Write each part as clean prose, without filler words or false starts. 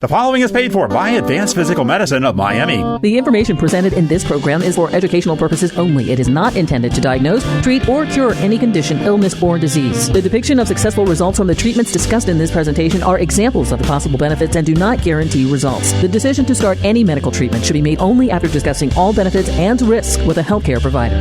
The following is paid for by Advanced Physical Medicine of Miami. The information presented in this program is for educational purposes only. It is not intended to diagnose, treat, or cure any condition, illness, or disease. The depiction of successful results from the treatments discussed in this presentation are examples of the possible benefits and do not guarantee results. The decision to start any medical treatment should be made only after discussing all benefits and risks with a healthcare provider.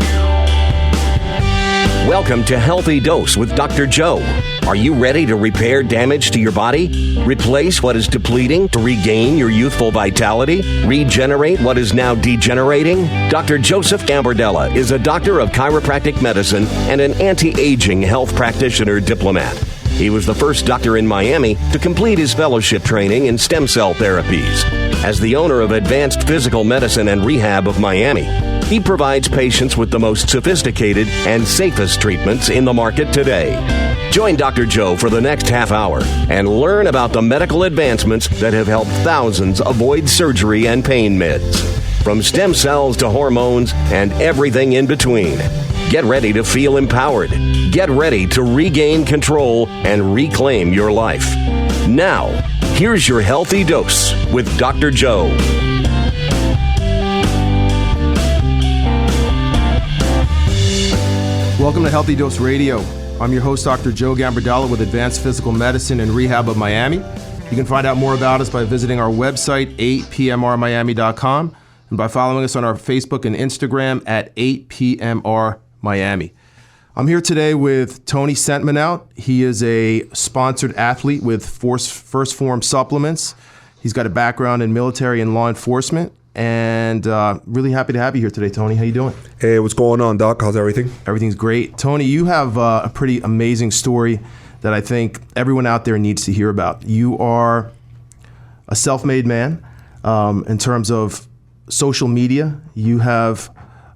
Welcome to Healthy Dose with Dr. Joe. Are you ready to repair damage to your body? Replace what is depleting to regain your youthful vitality? Regenerate what is now degenerating? Dr. Joseph Gambardella is a doctor of chiropractic medicine and an anti-aging health practitioner diplomat. He was the first doctor in Miami to complete his fellowship training in stem cell therapies. As the owner of Advanced Physical Medicine and Rehab of Miami, he provides patients with the most sophisticated and safest treatments in the market today. Join Dr. Joe for the next half hour and learn about the medical advancements that have helped thousands avoid surgery and pain meds. From stem cells to hormones and everything in between. Get ready to feel empowered. Get ready to regain control and reclaim your life. Now, here's your Healthy Dose with Dr. Joe. Welcome to Healthy Dose Radio. I'm your host, Dr. Joe Gambardella with Advanced Physical Medicine and Rehab of Miami. You can find out more about us by visiting our website, 8pmrmiami.com, and by following us on our Facebook and Instagram at 8pmrmiami. I'm here today with Tony Sentmanat. He is a sponsored athlete with First Form Supplements. He's got a background in military and law enforcement. And really happy to have you here today, Tony. How you doing? Hey, what's going on, Doc? How's everything? Everything's great. Tony, you have a pretty amazing story that I think everyone out there needs to hear about. You are a self-made man in terms of social media. You have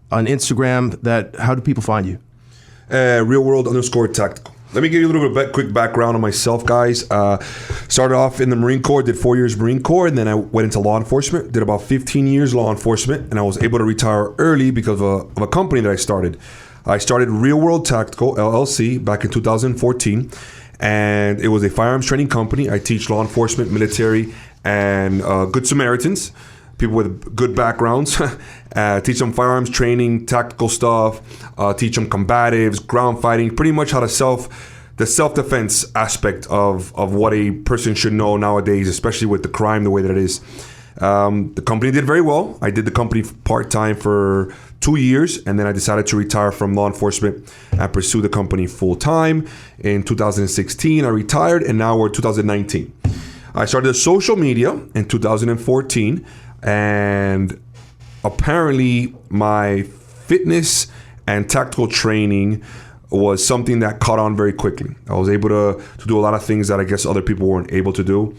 an Instagram that, how do people find you? RealWorld_tactical. Let me give you a little bit of quick background on myself, guys. Started off in the Marine Corps, did 4 years Marine Corps, and then I went into law enforcement, did about 15 years law enforcement, and I was able to retire early because of a company that I started. I started Real World Tactical, LLC, back in 2014, and it was a firearms training company. I teach law enforcement, military, and Good Samaritans, people with good backgrounds. Teach them firearms training, tactical stuff, teach them combatives, ground fighting, pretty much how the self-defense aspect of what a person should know nowadays, especially with the crime the way that it is. The company did very well. I did the company part-time for 2 years, and then I decided to retire from law enforcement and pursue the company full-time. In 2016, I retired, and now we're 2019. I started social media in 2014, and apparently my fitness and tactical training was something that caught on very quickly. I was able to do a lot of things that I guess other people weren't able to do.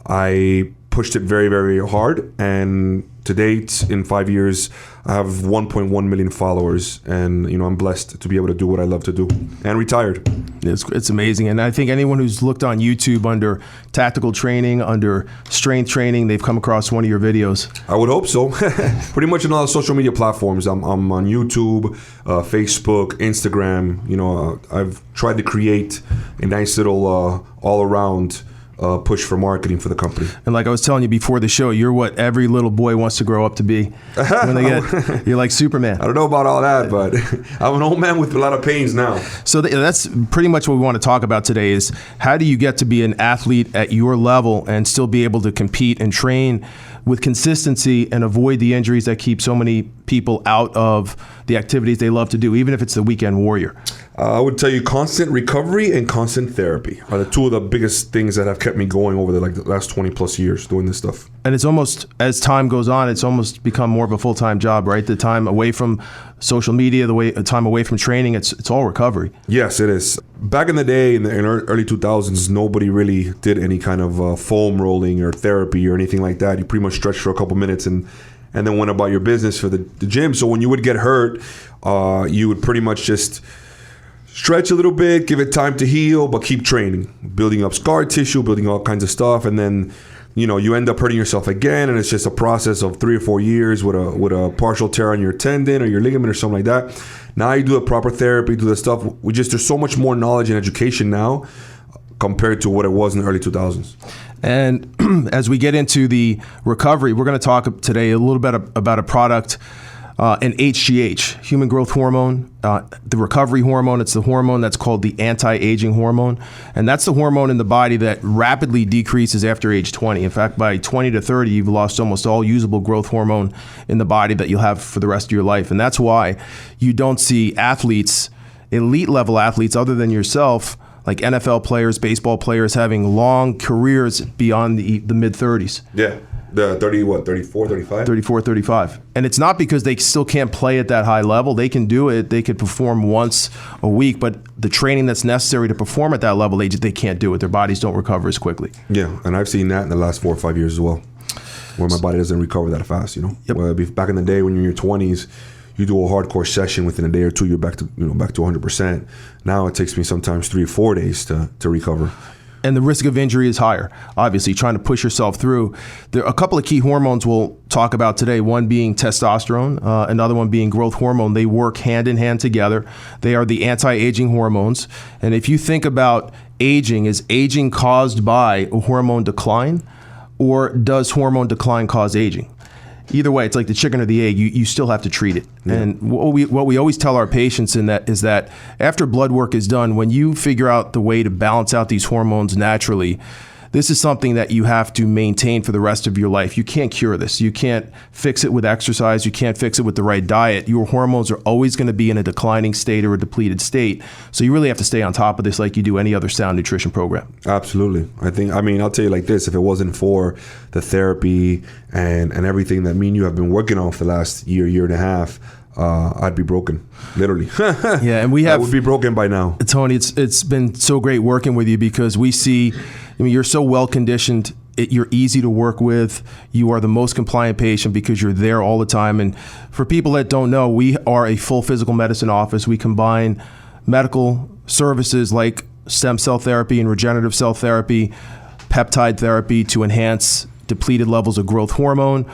I pushed it very, very hard, and to date, in 5 years, I have 1.1 million followers, and I'm blessed to be able to do what I love to do, and retired. It's amazing, and I think anyone who's looked on YouTube under tactical training, under strength training, they've come across one of your videos. I would hope so. Pretty much on all the social media platforms. I'm on YouTube, Facebook, Instagram. I've tried to create a nice little all-around push for marketing for the company. And like I was telling you before the show, you're what every little boy wants to grow up to be. When they you're like Superman. I don't know about all that, but I'm an old man with a lot of pains now. So that's pretty much what we want to talk about today is how do you get to be an athlete at your level and still be able to compete and train with consistency and avoid the injuries that keep so many people out of the activities they love to do, even if it's the weekend warrior? I would tell you constant recovery and constant therapy are the two of the biggest things that have kept me going over the last 20 plus years doing this stuff. And it's almost, as time goes on, it's almost become more of a full-time job, right? The time away from social media, the time away from training, it's all recovery. Yes, it is. Back in the day, in the early 2000s, nobody really did any kind of foam rolling or therapy or anything like that. You pretty much stretched for a couple minutes and then went about your business for the gym. So when you would get hurt, you would pretty much just stretch a little bit, give it time to heal, but keep training, building up scar tissue, building all kinds of stuff, and then you end up hurting yourself again, and it's just a process of 3 or 4 years with a partial tear on your tendon or your ligament or something like that. Now you do the proper therapy, do the stuff. There's so much more knowledge and education now compared to what it was in the early 2000s. And as we get into the recovery, we're going to talk today a little bit about a product, an HGH, human growth hormone, the recovery hormone. It's the hormone that's called the anti-aging hormone. And that's the hormone in the body that rapidly decreases after age 20. In fact, by 20 to 30, you've lost almost all usable growth hormone in the body that you'll have for the rest of your life. And that's why you don't see athletes, elite level athletes other than yourself, like NFL players, baseball players, having long careers beyond the mid-30s. Yeah. The 34, 35? 34, 35. And it's not because they still can't play at that high level. They can do it. They could perform once a week, but the training that's necessary to perform at that level, they can't do it. Their bodies don't recover as quickly. Yeah, and I've seen that in the last 4 or 5 years as well, where my body doesn't recover that fast, Yep. Where back in the day when you're in your 20s, you do a hardcore session within a day or two, you're back to 100%. Now it takes me sometimes 3 or 4 days to recover. And the risk of injury is higher. Obviously, trying to push yourself through. There are a couple of key hormones we'll talk about today, one being testosterone, another one being growth hormone. They work hand in hand together. They are the anti-aging hormones. And if you think about aging, is aging caused by a hormone decline, or does hormone decline cause aging? Either way, it's like the chicken or the egg. You still have to treat it. Yeah. And what we always tell our patients is that after blood work is done, when you figure out the way to balance out these hormones naturally, this is something that you have to maintain for the rest of your life. You can't cure this. You can't fix it with exercise. You can't fix it with the right diet. Your hormones are always going to be in a declining state or a depleted state. So you really have to stay on top of this like you do any other sound nutrition program. Absolutely. I'll tell you like this, if it wasn't for the therapy and everything that me and you have been working on for the last year and a half, I'd be broken, literally. Yeah, and I would be broken by now. Tony, it's been so great working with you because we see, you're so well conditioned. You're easy to work with. You are the most compliant patient because you're there all the time. And for people that don't know, we are a full physical medicine office. We combine medical services like stem cell therapy and regenerative cell therapy, peptide therapy to enhance depleted levels of growth hormone.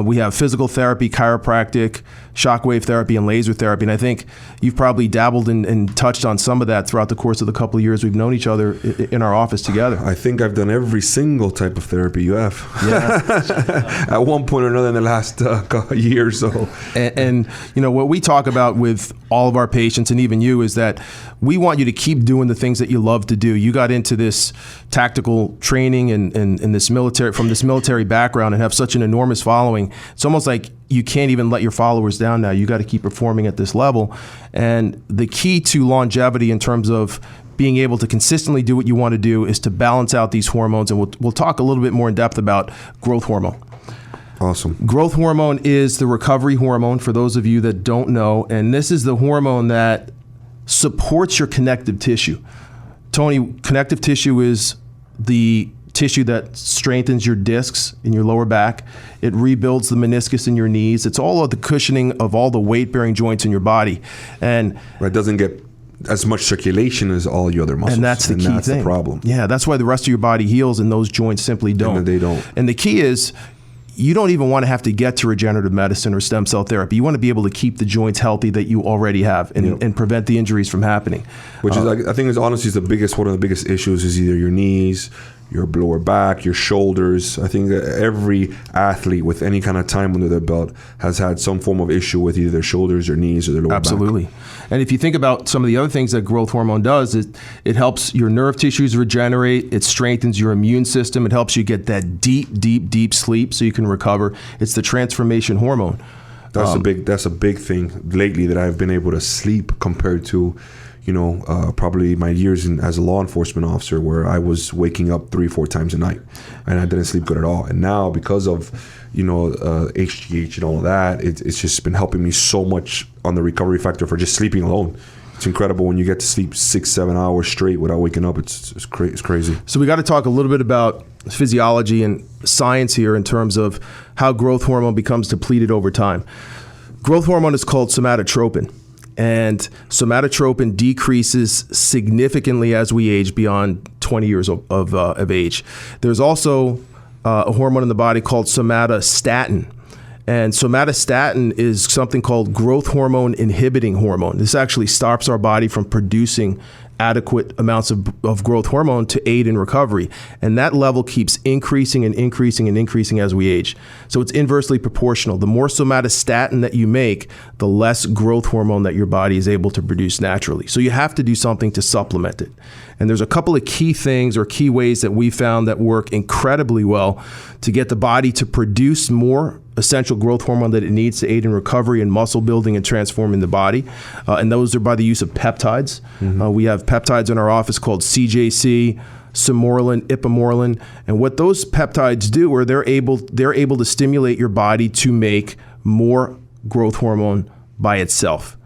We have physical therapy, chiropractic, shockwave therapy, and laser therapy. And I think you've probably dabbled and touched on some of that throughout the course of the couple of years we've known each other in our office together. I think I've done every single type of therapy you have. Yeah. At one point or another in the last year or so. And what we talk about with all of our patients and even you is that we want you to keep doing the things that you love to do. You got into this tactical training and this military background and have such an enormous following. It's almost like you can't even let your followers down now. You got to keep performing at this level. And the key to longevity in terms of being able to consistently do what you want to do is to balance out these hormones. And we'll talk a little bit more in depth about growth hormone. Awesome. Growth hormone is the recovery hormone for those of you that don't know. And this is the hormone that supports your connective tissue. Tony, connective tissue is the tissue that strengthens your discs in your lower back. It rebuilds the meniscus in your knees. It's all of the cushioning of all the weight-bearing joints in your body. And it doesn't get as much circulation as all your other muscles. And that's the key thing. That's the problem. Yeah, that's why the rest of your body heals and those joints simply don't. And they don't. And the key is, you don't even want to have to get to regenerative medicine or stem cell therapy. You want to be able to keep the joints healthy that you already have and prevent the injuries from happening. Which is, I think, is honestly one of the biggest issues is either your knees, your lower back, your shoulders. I think that every athlete with any kind of time under their belt has had some form of issue with either their shoulders or knees or their lower back. Absolutely. And if you think about some of the other things that growth hormone does, it helps your nerve tissues regenerate. It strengthens your immune system. It helps you get that deep sleep so you can recover. It's the transformation hormone. That's a big thing lately that I've been able to sleep compared to probably my years as a law enforcement officer, where I was waking up 3-4 times a night and I didn't sleep good at all. And now because of HGH and all of that, it's just been helping me so much on the recovery factor for just sleeping alone. It's incredible when you get to sleep 6-7 hours straight without waking up. It's crazy. So we got to talk a little bit about physiology and science here in terms of how growth hormone becomes depleted over time. Growth hormone is called somatotropin. And somatotropin decreases significantly as we age beyond 20 years of age. There's also a hormone in the body called somatostatin. And somatostatin is something called growth hormone inhibiting hormone. This actually stops our body from producing adequate amounts of growth hormone to aid in recovery. And that level keeps increasing and increasing and increasing as we age. So it's inversely proportional. The more somatostatin that you make, the less growth hormone that your body is able to produce naturally. So you have to do something to supplement it. And there's a couple of key things or key ways that we found that work incredibly well to get the body to produce more essential growth hormone that it needs to aid in recovery and muscle building and transforming the body. And those are by the use of peptides. We have peptides in our office called CJC, Simorelin, Ipamorelin. And what those peptides do are they're able to stimulate your body to make more growth hormone by itself.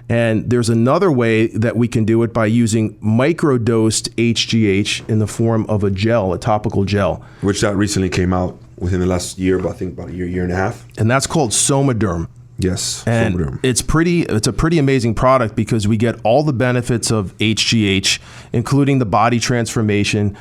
And there's another way that we can do it by using microdosed HGH in the form of a gel, a topical gel. Which that recently came out within the last year, but I think about a year and a half. And that's called Somaderm. Yes, and Somaderm. It's a pretty amazing product because we get all the benefits of HGH, including the body transformation,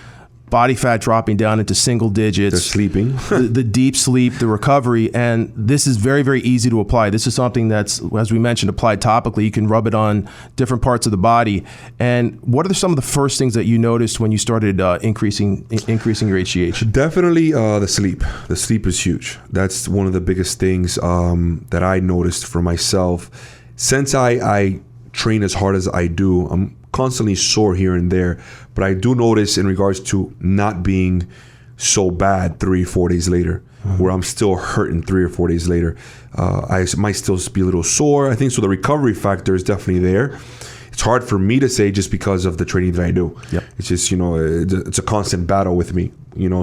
body fat dropping down into single digits. They're sleeping. the deep sleep, the recovery, and this is very, very easy to apply. This is something that's, as we mentioned, applied topically. You can rub it on different parts of the body. And what are some of the first things that you noticed when you started increasing your HGH? Definitely the sleep. The sleep is huge. That's one of the biggest things that I noticed for myself. Since I train as hard as I do, I'm constantly sore here and there, but I do notice in regards to not being so bad 3-4 days later, where I'm still hurting 3 or 4 days later. I might still be a little sore. I think so. The recovery factor is definitely there. It's hard for me to say just because of the training that I do. Yep. It's just, it's a constant battle with me,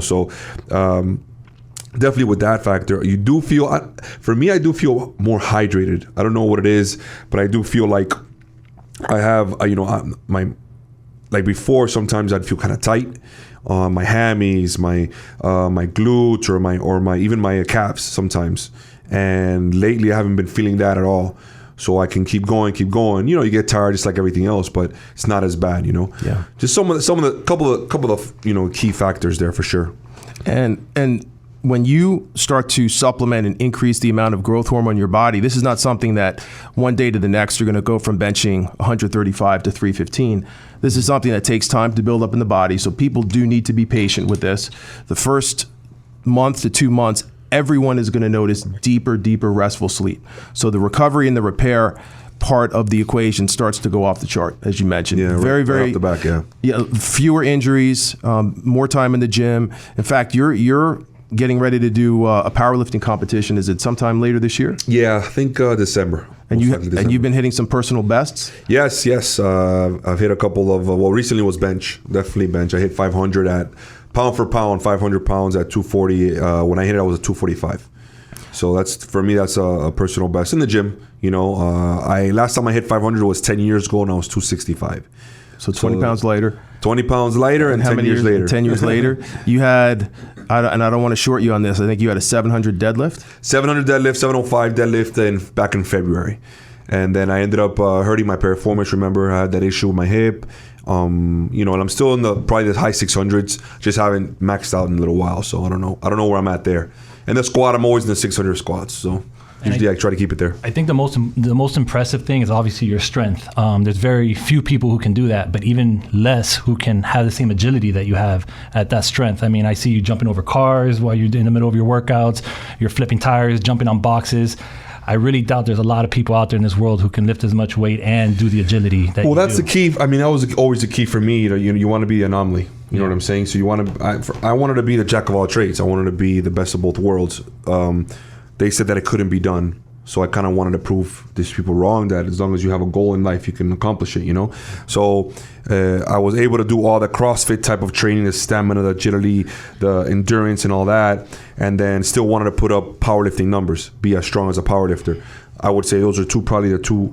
so definitely with that factor, you do feel, for me, I do feel more hydrated. I don't know what it is, but I do feel like I have, like before, sometimes I'd feel kind of tight on my hammies, my glutes, or my even my calves sometimes. And lately, I haven't been feeling that at all. So I can keep going. You get tired just like everything else, but it's not as bad. Yeah. Just some of the couple of key factors there for sure. And when you start to supplement and increase the amount of growth hormone in your body, this is not something that one day to the next you're going to go from benching 135 to 315. This is something that takes time to build up in the body. So people do need to be patient with this. The first month to 2 months, everyone is going to notice deeper restful sleep. So the recovery and the repair part of the equation starts to go off the chart, as you mentioned. Yeah, very off the back, yeah. Fewer injuries, more time in the gym. In fact, you're getting ready to do a powerlifting competition. Is it sometime later this year? Yeah, I think December. And you've been hitting some personal bests? Yes. I've hit a couple of, recently was bench, definitely bench. I hit 500 at pound for pound, 500 pounds at 240. When I hit it, I was at 245. So that's a personal best in the gym. Last time I hit 500 was 10 years ago, and I was 265. So 20 pounds lighter. 20 pounds lighter and 10 years later. 10 years later, you had, and I don't want to short you on this, I think you had a 700 deadlift? 700 deadlift, 705 deadlift back in February. And then I ended up hurting my piriformis. Remember, I had that issue with my hip. And I'm still in probably the high 600s, just haven't maxed out in a little while. So I don't know where I'm at there. And the squat, I'm always in the 600 squats. So usually I try to keep it there. I think the most impressive thing is obviously your strength. There's very few people who can do that, but even less who can have the same agility that you have at that strength. I mean, I see you jumping over cars while you're in the middle of your workouts. You're flipping tires, jumping on boxes. I really doubt there's a lot of people out there in this world who can lift as much weight and do the agility that you do. Well, that's the key. I mean, that was always the key for me. You want to be an anomaly. You know what I'm saying? So I wanted to be the jack of all trades. I wanted to be the best of both worlds. They said that it couldn't be done. So I kind of wanted to prove these people wrong, that as long as you have a goal in life, you can accomplish it, So I was able to do all the CrossFit type of training, the stamina, the agility, the endurance and all that, and then still wanted to put up powerlifting numbers, be as strong as a powerlifter. I would say those are probably the two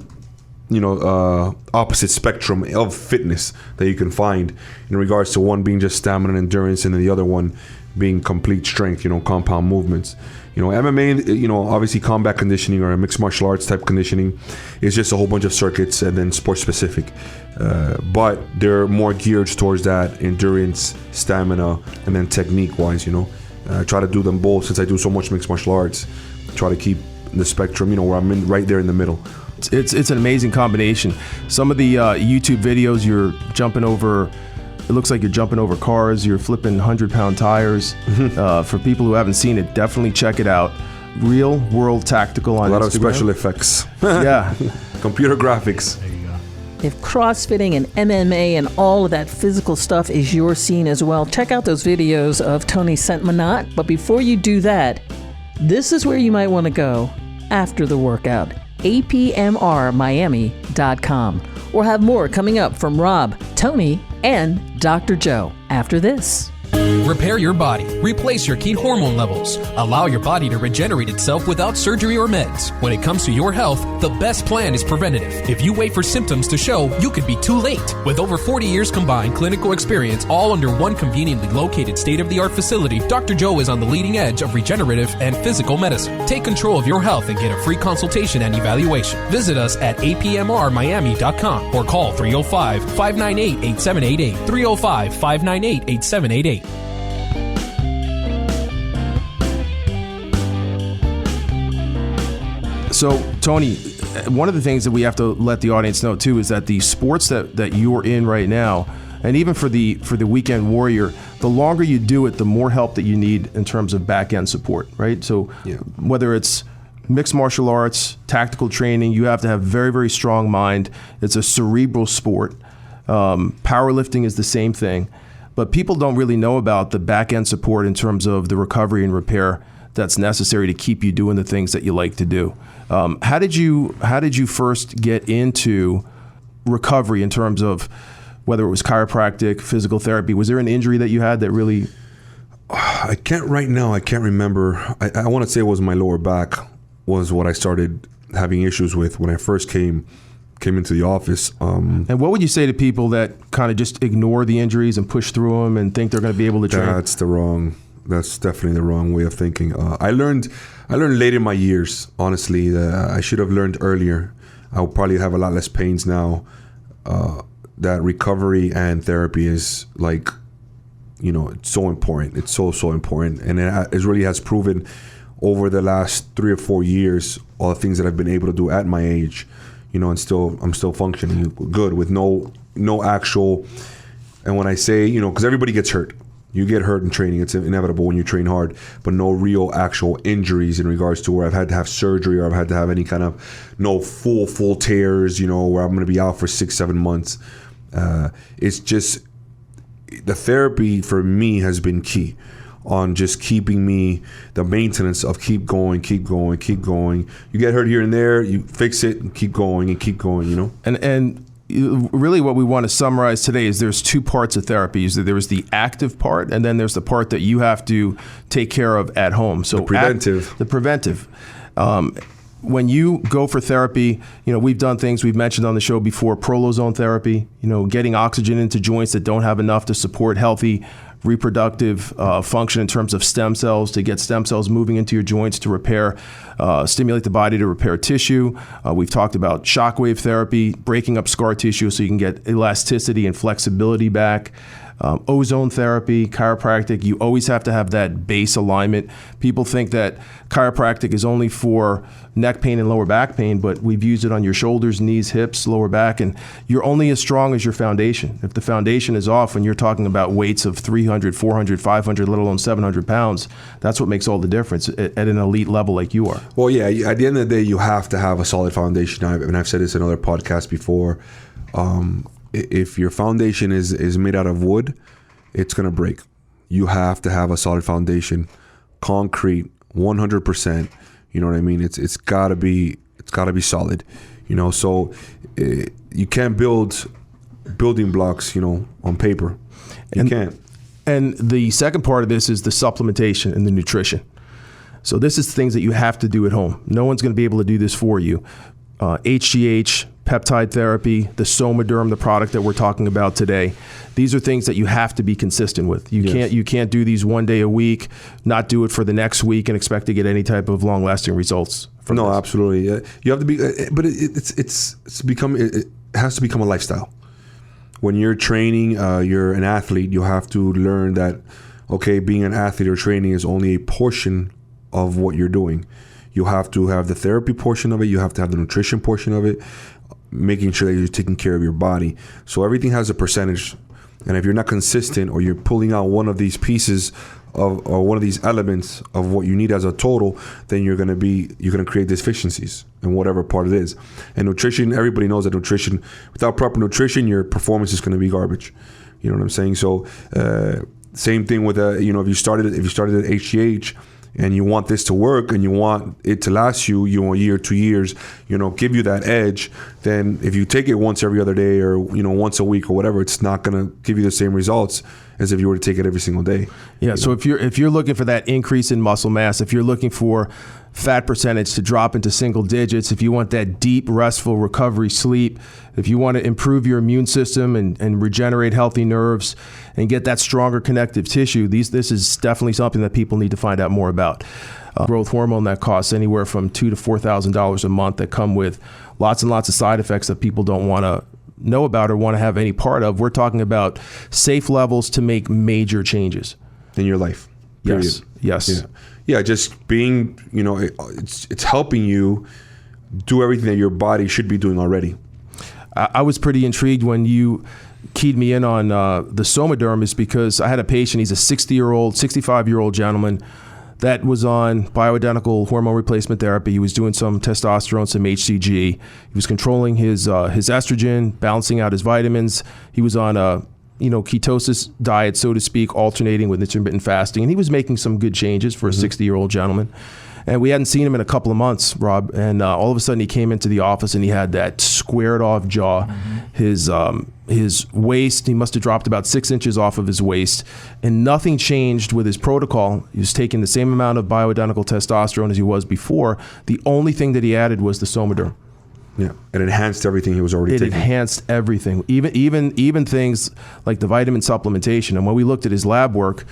opposite spectrum of fitness that you can find, in regards to one being just stamina and endurance, and then the other one being complete strength, compound movements. MMA, obviously combat conditioning or mixed martial arts type conditioning is just a whole bunch of circuits and then sport specific. But they're more geared towards that endurance, stamina, and then technique wise, I try to do them both since I do so much mixed martial arts. Try to keep the spectrum, where I'm right there in the middle. It's an amazing combination. Some of the YouTube videos, you're jumping over. It looks like you're jumping over cars. You're flipping 100-pound tires. For people who haven't seen it, definitely check it out. Real World Tactical on Instagram. A lot of special effects. Yeah. Computer graphics. If CrossFitting and MMA and all of that physical stuff is your scene as well, check out those videos of Tony Sentmanat. But before you do that, this is where you might want to go after the workout. apmrmiami.com. We'll have more coming up from Rob, Tony, and Dr. Joe after this. Repair your body. Replace your key hormone levels. Allow your body to regenerate itself without surgery or meds. When it comes to your health, the best plan is preventative. If you wait for symptoms to show, you could be too late. With over 40 years combined clinical experience, all under one conveniently located state-of-the-art facility, Dr. Joe is on the leading edge of regenerative and physical medicine. Take control of your health and get a free consultation and evaluation. Visit us at apmrmiami.com or call 305-598-8788. 305-598-8788. So, Tony, one of the things that we have to let the audience know too is that the sports that you're in right now, and even for the weekend warrior, the longer you do it, the more help that you need in terms of back end support, right? So, whether it's mixed martial arts, tactical training, you have to have very, very strong mind. It's a cerebral sport. Powerlifting is the same thing, but people don't really know about the back end support in terms of the recovery and repair that's necessary to keep you doing the things that you like to do. How did you first get into recovery in terms of whether it was chiropractic, physical therapy? Was there an injury that you had that really? I can't remember. I want to say it was my lower back was what I started having issues with when I first came into the office. And what would you say to people that kind of just ignore the injuries and push through them and think they're going to be able to train? That's definitely the wrong way of thinking. I learned late in my years, honestly. I should have learned earlier. I'll probably have a lot less pains now. That recovery and therapy is like, it's so important. It's so important. And it really has proven over the last 3 or 4 years, all the things that I've been able to do at my age, and I'm still functioning good with no actual, and when I say, because everybody gets hurt. You get hurt in training. It's inevitable when you train hard, but no real actual injuries in regards to where I've had to have surgery or I've had to have any kind of full tears, where I'm going to be out for 6-7 months. It's just the therapy for me has been key on just keeping me the maintenance of keep going. You get hurt here and there, you fix it and keep going. And really what we want to summarize today is there's 2 parts of therapy. There's the active part, and then there's the part that you have to take care of at home. So the preventive. When you go for therapy, we've done things we've mentioned on the show before, prolozone therapy, getting oxygen into joints that don't have enough to support healthy reproductive function in terms of stem cells, to get stem cells moving into your joints to repair, stimulate the body to repair tissue. We've talked about shockwave therapy, breaking up scar tissue so you can get elasticity and flexibility back. Ozone therapy, chiropractic, you always have to have that base alignment. People think that chiropractic is only for neck pain and lower back pain, but we've used it on your shoulders, knees, hips, lower back, and you're only as strong as your foundation. If the foundation is off when you're talking about weights of 300, 400, 500, let alone 700 pounds, that's what makes all the difference at an elite level like you are. Well, yeah, at the end of the day, you have to have a solid foundation. I've said this in other podcasts before. If your foundation is made out of wood, it's going to break. You have to have a solid foundation, concrete, 100%. You know what I mean? It's got to be solid. So you can't build building blocks, on paper. You can't. And the second part of this is the supplementation and the nutrition. So this is things that you have to do at home. No one's going to be able to do this for you. HGH, peptide therapy, the Somaderm, the product that we're talking about today. These are things that you have to be consistent with. You can't do these one day a week, not do it for the next week and expect to get any type of long lasting results from this. Absolutely. You have to be, but it has to become a lifestyle. When you're training, you're an athlete, you have to learn that, okay, being an athlete or training is only a portion of what you're doing. You have to have the therapy portion of it. You have to have the nutrition portion of it, making sure that you're taking care of your body. So everything has a percentage. And if you're not consistent, or you're pulling out one of these pieces of, or one of these elements of what you need as a total, then you're going to create deficiencies in whatever part it is. And nutrition, everybody knows that nutrition, without proper nutrition, your performance is going to be garbage. You know what I'm saying? So same thing with if you started at HGH and you want this to work and you want it to last you a year, 2 years, give you that edge, then if you take it once every other day, or once a week or whatever, it's not going to give you the same results as if you were to take it every single day. Yeah. So if you're looking for that increase in muscle mass, if you're looking for fat percentage to drop into single digits, if you want that deep, restful recovery sleep, if you want to improve your immune system and regenerate healthy nerves and get that stronger connective tissue, this is definitely something that people need to find out more about. Growth hormone that costs anywhere from $2,000 to $4,000 a month, that come with lots and lots of side effects that people don't want to know about or want to have any part of. We're talking about safe levels to make major changes in your life. Period. Yes. Yeah, just being, it's helping you do everything that your body should be doing already. I was pretty intrigued when you keyed me in on the Somaderm, is because I had a patient, he's a 65-year-old gentleman that was on bioidentical hormone replacement therapy. He was doing some testosterone, some HCG. He was controlling his estrogen, balancing out his vitamins. He was on a ketosis diet, so to speak, alternating with intermittent fasting. And he was making some good changes for a 60-year-old gentleman. And we hadn't seen him in a couple of months, Rob. And all of a sudden he came into the office and he had that squared off jaw. His waist, he must have dropped about 6 inches off of his waist, and nothing changed with his protocol. He was taking the same amount of bioidentical testosterone as he was before. The only thing that he added was the Somaderm. Yeah, it enhanced everything he was already taking. It enhanced everything, even things like the vitamin supplementation. And when we looked at his lab work,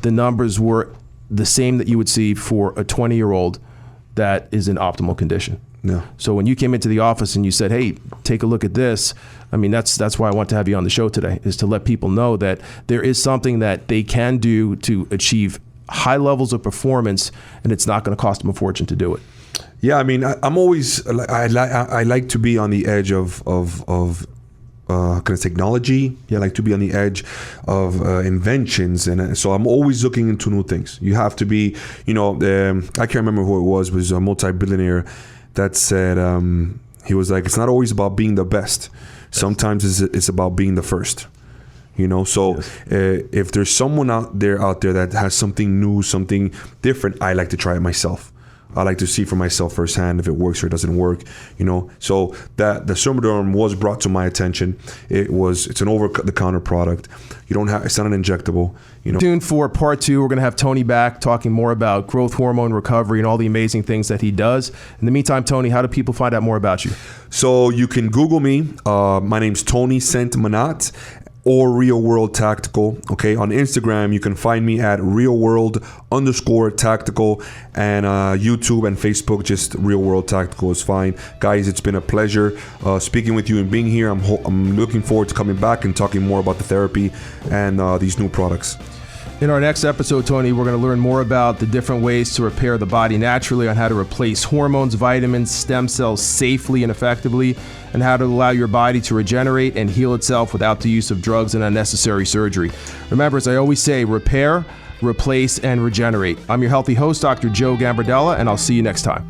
the numbers were the same that you would see for a 20-year-old that is in optimal condition. No. So when you came into the office and you said, "Hey, take a look at this," I mean, that's why I want to have you on the show today, is to let people know that there is something that they can do to achieve high levels of performance, and it's not going to cost them a fortune to do it. Yeah, I mean, I'm always, I like to be on the edge of kind of technology. I like to be on the edge of inventions, and so I'm always looking into new things. You have to be, I can't remember who it was a multi-billionaire that said, he was like, it's not always about being the best. Sometimes it's about being the first. So yes. If there's someone out there that has something new, something different, I like to try it myself. I like to see for myself firsthand if it works or it doesn't work, So that the Somaderm was brought to my attention. It's an over-the-counter product. It's not an injectable. Tuned for part 2. We're going to have Tony back talking more about growth hormone recovery and all the amazing things that he does. In the meantime, Tony, how do people find out more about you? So you can Google me. My name's Tony Sentmanat, or Real World Tactical. Okay, on Instagram you can find me at realworld_tactical, and YouTube and Facebook, just Real World Tactical is fine. Guys, it's been a pleasure speaking with you and being here. I'm looking forward to coming back and talking more about the therapy and these new products. In our next episode, Tony, we're going to learn more about the different ways to repair the body naturally, on how to replace hormones, vitamins, stem cells safely and effectively, and how to allow your body to regenerate and heal itself without the use of drugs and unnecessary surgery. Remember, as I always say, repair, replace, and regenerate. I'm your healthy host, Dr. Joe Gambardella, and I'll see you next time.